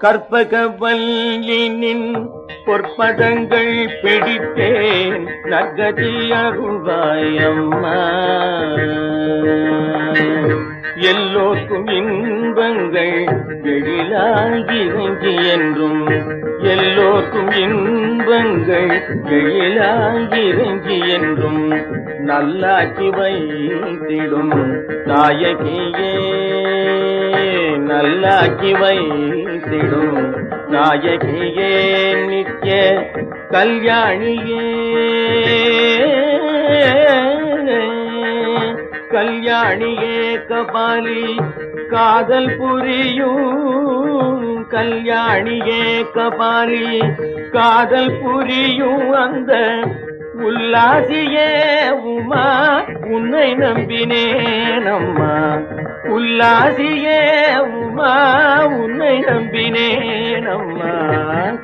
கற்பகவல்லினின் பொற்பதங்கள் பிடித்தேன் நற்கதி அருள்வாயம்மா. எல்லோர்க்கும் இன்பங்கள் எழிலாங்கி என்றும், எல்லோர்க்கும் இன்பங்கள் எழிலாங்கி என்றும் நல்லாக்கி வைத்திடும் நாயகியே, நல்லாக்கி வைத்திடும் நாயகியே, நித்ய கல்யாணியே, கல்யாணியே கபாலி காதல் புரியும், கல்யாணியே கபாலி காதல் புரியும் அந்த உல்லாசியே உமா உன்னை நம்பினேன் அம்மா, உல்லாசியே உமா உன்னை நம்பினேன் அம்மா.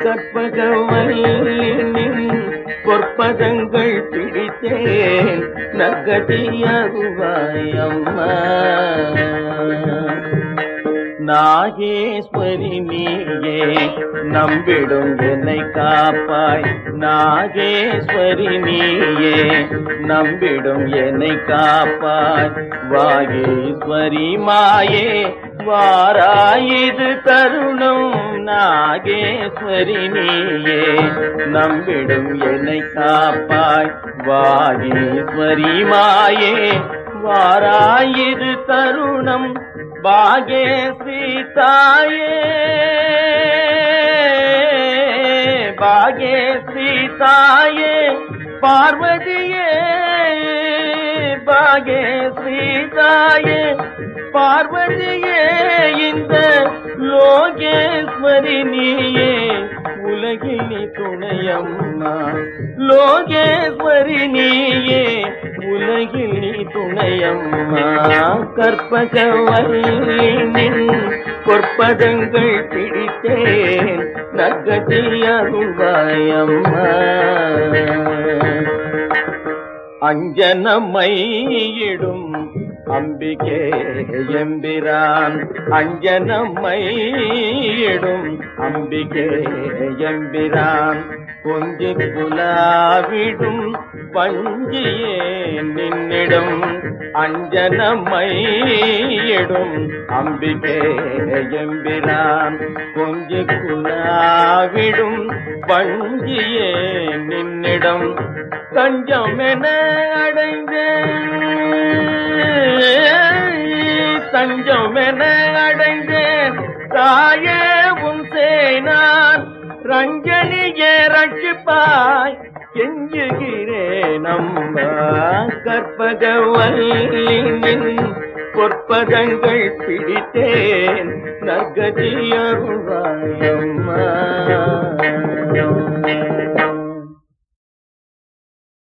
கற்பகவல்லினின் பொற்பதங்கள் பிடித்தேன் நற்கதி அருள்வாயம்மா. நாகேஸ்வரி நீயே நம்பிடும் என்னை காப்பாய், நாகேஸ்வரி நீயே நம்பிடும் என்னை காப்பாய். வாகேஸ்வரி மாயே வாராயிது தருணம், நாகேஸ்வரி நீயே நம்பிடும் என்னை காப்பாய். வாகேஸ்வரி மாயே வாராயிது தருணம், பாகேஸ்வரி தாயே, பாகேஸ்வரி தாயே பார்வதியே, பாகேஸ்வரி தாயே பார்வதியே, இந்த லோகேஸ்வரி நீயே உலகில் நீ துணையம்மா, லோகேஸ்வரி நீயே உலகில் நீ துணையம்மா. கற்பகவல்லினின் பொற்பதங்கள் பிடித்தேன் நற்கதி அருள்வாயம்மா. அஞ்சனமையிடும் அம்பிகே எம்பிரான், அஞ்சனமையிடும் அம்பிகே எம்பிரான், கொஞ்சி குலாவிடும் பஞ்சியே நின்னிடும், அஞ்சனமையிடும் அம்பிகே எம்பிரான், கொஞ்சி குலாவிடும் பஞ்சியே நின்னிடம். தஞ்சம் என அடைந்தேன், தஞ்சம் என அடைந்தேன் தாயே உன் சேனான், ரஞ்சனியே ரட்சிப்பாய் கெஞ்சுகிறேன் அம்மா. கற்பகவல்லினின் பொற்பதங்கள் பிடித்தேன் நற்கதி அருள்வாய்.